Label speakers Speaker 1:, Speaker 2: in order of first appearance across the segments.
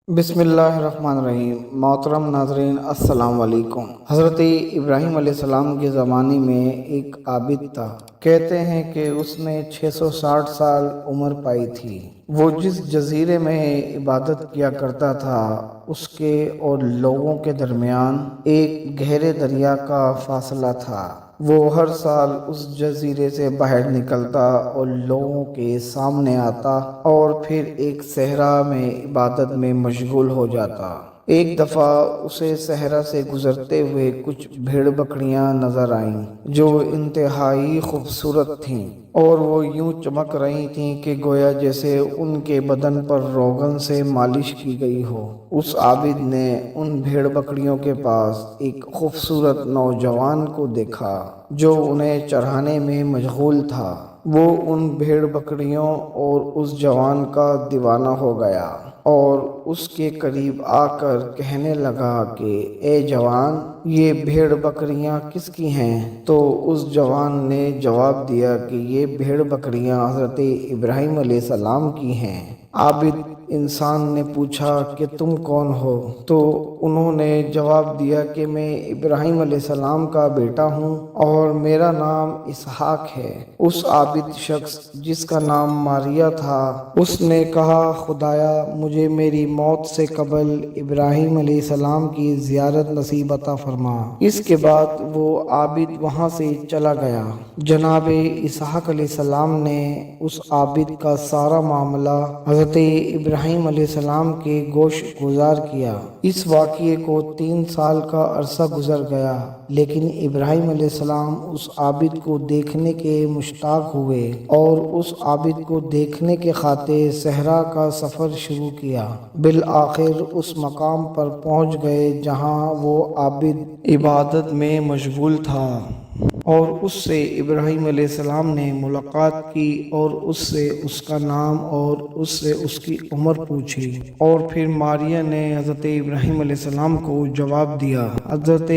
Speaker 1: بسم اللہ الرحمن الرحیم۔ محترم ناظرین، السلام علیکم۔ حضرت ابراہیم علیہ السلام کے زمانے میں ایک عابد تھا۔ کہتے ہیں کہ اس نے 660 سال عمر پائی تھی۔ وہ جس جزیرے میں عبادت کیا کرتا تھا، اس کے اور لوگوں کے درمیان ایک گہرے دریا کا فاصلہ تھا۔ وہ ہر سال اس جزیرے سے باہر نکلتا اور لوگوں کے سامنے آتا اور پھر ایک صحرا میں عبادت میں مشغول ہو جاتا۔ ایک دفعہ اسے صحرا سے گزرتے ہوئے کچھ بھیڑ بکریاں نظر آئیں جو انتہائی خوبصورت تھیں، اور وہ یوں چمک رہی تھیں کہ گویا جیسے ان کے بدن پر روغن سے مالش کی گئی ہو۔ اس عابد نے ان بھیڑ بکریوں کے پاس ایک خوبصورت نوجوان کو دیکھا جو انہیں چرانے میں مشغول تھا۔ وہ ان بھیڑ بکریوں اور اس جوان کا دیوانہ ہو گیا اور اس کے قریب آ کر کہنے لگا کہ اے جوان، یہ بھیڑ بکریاں کس کی ہیں؟ تو اس جوان نے جواب دیا کہ یہ بھیڑ بکریاں حضرت ابراہیم علیہ السلام کی ہیں۔ عابد انسان نے پوچھا کہ تم کون ہو؟ تو انہوں نے جواب دیا کہ میں ابراہیم علیہ السلام کا بیٹا ہوں اور میرا نام اسحاق ہے۔ اس عابد شخص جس کا نام ماریہ تھا، اس نے کہا خدایا، مجھے میری موت سے قبل ابراہیم علیہ السلام کی زیارت نصیب عطا فرما۔ اس کے بعد وہ عابد وہاں سے چلا گیا۔ جناب اسحاق علیہ السلام نے اس عابد کا سارا معاملہ حضرت ابراہیم علیہ السلام کے گوش گزار کیا۔ اس واقعے کو 3 سال کا عرصہ گزر گیا، لیکن ابراہیم علیہ السلام اس عابد کو دیکھنے کے مشتاق ہوئے اور اس عابد کو دیکھنے کے خاطر صحرا کا سفر شروع کیا۔ بالآخر اس مقام پر پہنچ گئے جہاں وہ عابد عبادت میں مشغول تھا، اور اس سے ابراہیم علیہ السلام نے ملاقات کی اور اس سے اس کا نام اور اس سے اس کی عمر پوچھی، اور پھر ماریہ نے حضرت ابراہیم علیہ السلام کو جواب دیا۔ حضرت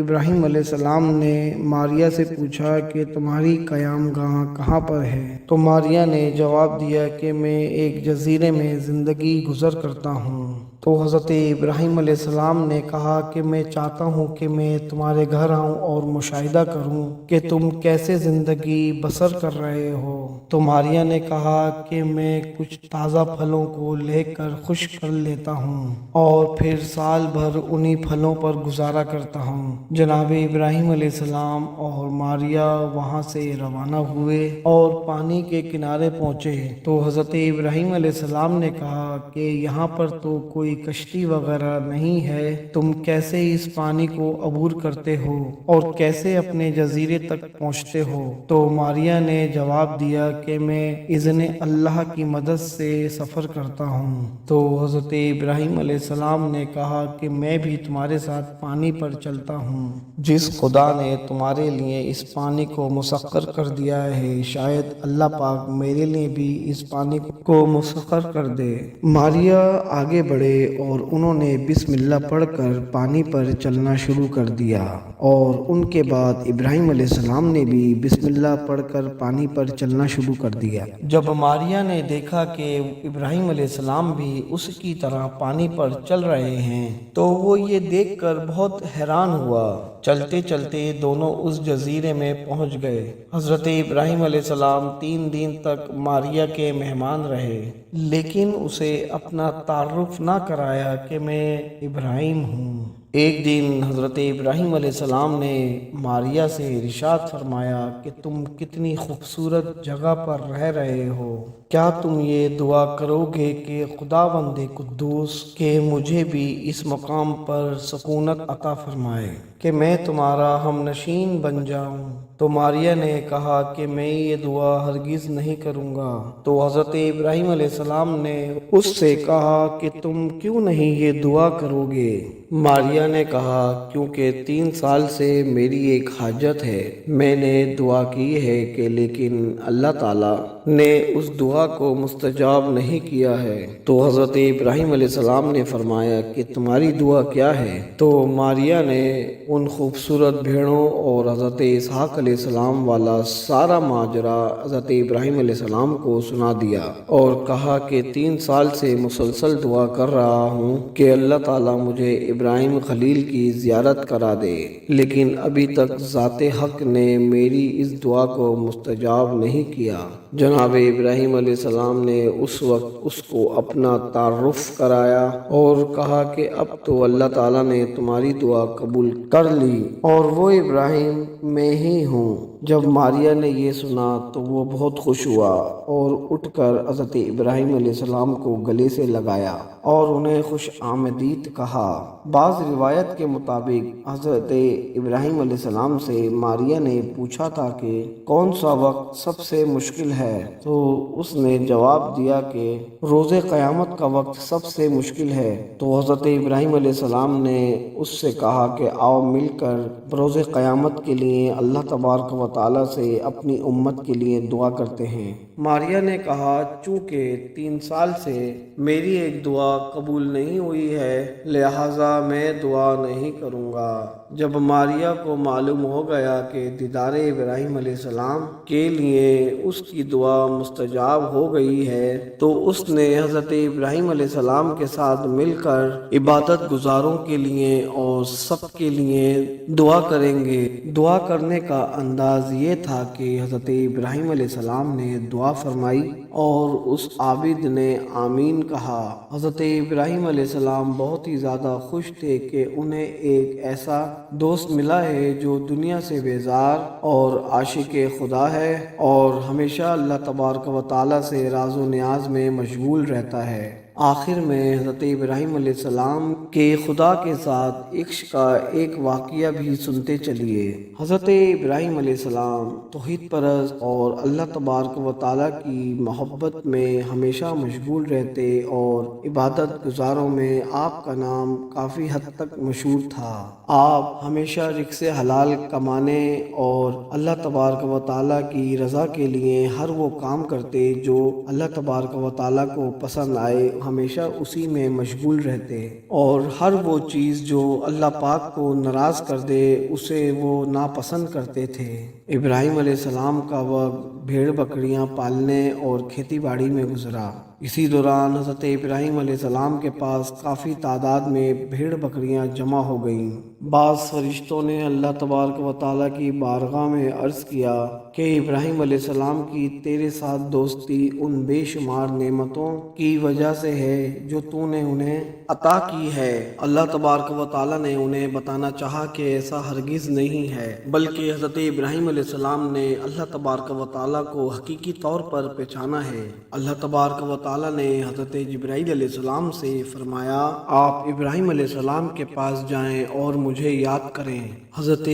Speaker 1: ابراہیم علیہ السلام نے ماریہ سے پوچھا کہ تمہاری قیام گاہ کہاں پر ہے؟ تو ماریہ نے جواب دیا کہ میں ایک جزیرے میں زندگی گزر کرتا ہوں۔ تو حضرت ابراہیم علیہ السلام نے کہا کہ میں چاہتا ہوں کہ میں تمہارے گھر آؤں اور مشاہدہ کروں کہ تم کیسے زندگی بسر کر رہے ہو۔ تو ماریہ نے کہا کہ میں کچھ تازہ پھلوں کو لے کر خشک کر لیتا ہوں اور پھر سال بھر انہی پھلوں پر گزارا کرتا ہوں۔ جناب ابراہیم علیہ السلام اور ماریہ وہاں سے روانہ ہوئے اور پانی کے کنارے پہنچے تو حضرت ابراہیم علیہ السلام نے کہا کہ یہاں پر تو کوئی کشتی وغیرہ نہیں ہے، تم کیسے اس پانی کو عبور کرتے ہو اور کیسے اپنے جزیرے تک پہنچتے ہو؟ تو ماریہ نے جواب دیا کہ میں اذن اللہ کی مدد سے سفر کرتا ہوں۔ تو حضرت ابراہیم علیہ السلام نے کہا کہ میں بھی تمہارے ساتھ پانی پر چلتا ہوں۔ جس خدا نے تمہارے لیے اس پانی کو مسخر کر دیا ہے، شاید اللہ پاک میرے لیے بھی اس پانی کو مسخر کر دے۔ ماریہ آگے بڑھے اور انہوں نے بسم اللہ پڑھ کر پانی پر چلنا شروع کر دیا، اور ان کے بعد ابراہیم علیہ السلام نے بھی بسم اللہ پڑھ کر پانی پر چلنا شروع کر دیا۔ جب ماریہ نے دیکھا کہ ابراہیم علیہ السلام بھی اس کی طرح پانی پر چل رہے ہیں تو وہ یہ دیکھ کر بہت حیران ہوا۔ چلتے چلتے دونوں اس جزیرے میں پہنچ گئے۔ حضرت ابراہیم علیہ السلام 3 دن تک ماریہ کے مہمان رہے، لیکن اسے اپنا تعارف نہ کرایا کہ میں ابراہیم ہوں۔ ایک دن حضرت ابراہیم علیہ السلام نے ماریہ سے ارشاد فرمایا کہ تم کتنی خوبصورت جگہ پر رہ رہے ہو، کیا تم یہ دعا کرو گے کہ خداوند قدوس کہ مجھے بھی اس مقام پر سکونت عطا فرمائے کہ میں تمہارا ہم نشین بن جاؤں؟ تو ماریہ نے کہا کہ میں یہ دعا ہرگز نہیں کروں گا۔ تو حضرت ابراہیم علیہ السلام نے اس سے کہا کہ تم کیوں نہیں یہ دعا کرو گے؟ ماریہ نے کہا کیونکہ 3 سال سے میری ایک حاجت ہے، میں نے دعا کی ہے کہ لیکن اللہ تعالیٰ نے اس دعا کو مستجاب نہیں کیا ہے۔ تو حضرت ابراہیم علیہ السلام نے فرمایا کہ تمہاری دعا کیا ہے؟ تو ماریہ نے ان خوبصورت بھیڑوں اور حضرت اسحاق علیہ علیہ السلام والا سارا ماجرا حضرت ابراہیم علیہ السلام کو سنا دیا اور کہا کہ 3 سال سے مسلسل دعا کر رہا ہوں کہ اللہ تعالیٰ مجھے ابراہیم خلیل کی زیارت کرا دے، لیکن ابھی تک ذات حق نے میری اس دعا کو مستجاب نہیں کیا۔ جناب ابراہیم علیہ السلام نے اس وقت اس کو اپنا تعارف کرایا اور کہا کہ اب تو اللہ تعالیٰ نے تمہاری دعا قبول کر لی اور وہ ابراہیم میں ہی ہوں۔ جب ماریہ نے یہ سنا تو وہ بہت خوش ہوا اور اٹھ کر حضرت ابراہیم علیہ السلام کو گلے سے لگایا اور انہیں خوش آمدید کہا۔ بعض روایت کے مطابق حضرت ابراہیم علیہ السلام سے ماریہ نے پوچھا تھا کہ کون سا وقت سب سے مشکل ہے، تو اس نے جواب دیا کہ روز قیامت کا وقت سب سے مشکل ہے۔ تو حضرت ابراہیم علیہ السلام نے اس سے کہا کہ آؤ مل کر بروز قیامت کے لیے اللہ تبارک و تعالیٰ سے اپنی امت کے لیے دعا کرتے ہیں۔ ماریہ نے کہا چونکہ 3 سال سے میری ایک دعا قبول نہیں ہوئی ہے لہٰذا میں دعا نہیں کروں گا۔ جب ماریہ کو معلوم ہو گیا کہ دیدار ابراہیم علیہ السلام کے لیے اس کی دعا مستجاب ہو گئی ہے تو اس نے حضرت ابراہیم علیہ السلام کے ساتھ مل کر عبادت گزاروں کے لیے اور سب کے لیے دعا کریں گے۔ دعا کرنے کا انداز یہ تھا کہ حضرت ابراہیم علیہ السلام نے دعا فرمائی اور اس عابد نے آمین کہا۔ حضرت ابراہیم علیہ السلام بہت ہی زیادہ خوش تھے کہ انہیں ایک ایسا دوست ملا ہے جو دنیا سے بیزار اور عاشق خدا ہے اور ہمیشہ اللہ تبارک و تعالیٰ سے راز و نیاز میں مشغول رہتا ہے۔ آخر میں حضرت ابراہیم علیہ السلام کے خدا کے ساتھ عشق کا ایک واقعہ بھی سنتے چلیے۔ حضرت ابراہیم علیہ السلام توحید پرست اور اللہ تبارک و تعالیٰ کی محبت میں ہمیشہ مشغول رہتے اور عبادت گزاروں میں آپ کا نام کافی حد تک مشہور تھا۔ آپ ہمیشہ رزق حلال کمانے اور اللہ تبارک و تعالیٰ کی رضا کے لیے ہر وہ کام کرتے جو اللہ تبارک و تعالیٰ کو پسند آئے، ہمیشہ اسی میں مشغول رہتے اور ہر وہ چیز جو اللہ پاک کو ناراض کر دے اسے وہ ناپسند کرتے تھے۔ ابراہیم علیہ السلام کا وقت بھیڑ بکریاں پالنے اور کھیتی باڑی میں گزرا۔ اسی دوران حضرت ابراہیم علیہ السلام کے پاس کافی تعداد میں بھیڑ بکریاں جمع ہو گئیں۔ بعض فرشتوں نے اللہ تبارک و تعالیٰ کی بارگاہ میں عرض کیا کہ ابراہیم علیہ السلام کی تیرے ساتھ دوستی ان بے شمار نعمتوں کی وجہ سے ہے جو تو نے انہیں عطا کی ہے۔ اللہ تبارک و تعالیٰ نے انہیں بتانا چاہا کہ ایسا ہرگز نہیں ہے، بلکہ حضرت ابراہیم علیہ السلام نے اللہ تبارک و تعالیٰ کو حقیقی طور پر پہچانا ہے۔ اللہ تبارک و تعالیٰ نے حضرت جبرائیل علیہ السلام سے فرمایا آپ ابراہیم علیہ السلام کے پاس جائیں اور مجھے یاد کریں۔ حضرت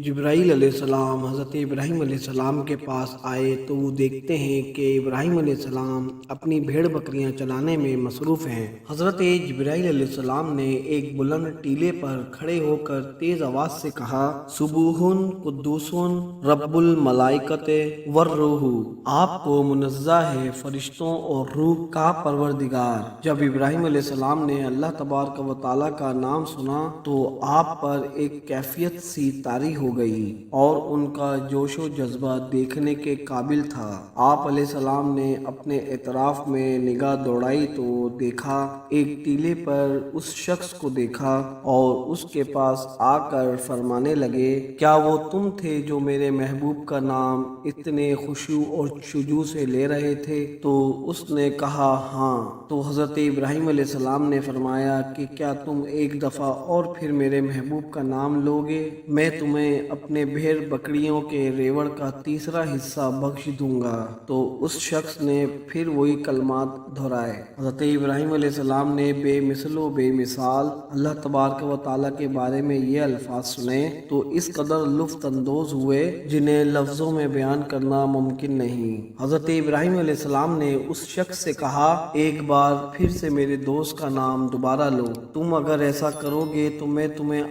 Speaker 1: جبرائیل علیہ السلام حضرت ابراہیم علیہ السلام کے پاس آئے تو وہ دیکھتے ہیں کہ ابراہیم علیہ السلام اپنی بھیڑ بکریاں چلانے میں مصروف ہیں۔ حضرت جبرائیل علیہ السلام نے ایک بلند ٹیلے پر کھڑے ہو کر تیز آواز سے کہا سبوحن قدوسن رب الملائکۃ والروح، آپ کو منزہ ہے فرشتوں اور روح کا پروردگار۔ جب ابراہیم علیہ السلام نے اللہ تبارک و تعالیٰ کا نام سنا تو آپ پر ایک کیفیت سی طاری ہو گئی اور ان کا جوش و جذبہ دیکھنے کے قابل تھا۔ آپ علیہ السلام نے اپنے اطراف میں نگاہ دوڑائی تو دیکھا ایک ٹیلے پر اس شخص کو دیکھا اور اس کے پاس آ کر فرمانے لگے کیا وہ تم تھے جو میرے محبوب کا نام اتنے خشوع اور شجوع سے لے رہے تھے؟ تو اس نے کہا ہاں۔ تو حضرت ابراہیم علیہ السلام نے فرمایا کہ کیا تم ایک دفعہ اور پھر میرے محبوب کا نام لوگے؟ میں تمہیں اپنے بھیڑ بکریوں کے ریوڑ کا تیسرا حصہ بخش دوں گا۔ تو اس شخص نے پھر وہی کلمات دہرائے۔ حضرت ابراہیم علیہ السلام نے بے مثل و بے مثال اللہ تبارک و تعالیٰ کے بارے میں یہ الفاظ سنے تو اس قدر لطف اندوز ہوئے جنہیں لفظوں میں بیان کرنا ممکن نہیں۔ حضرت ابراہیم علیہ السلام نے اس شخص سے کہا ایک بار پھر سے میرے دوست کا نام دوبارہ لو، تم اگر ایسا کرو گے تو میں تمہیں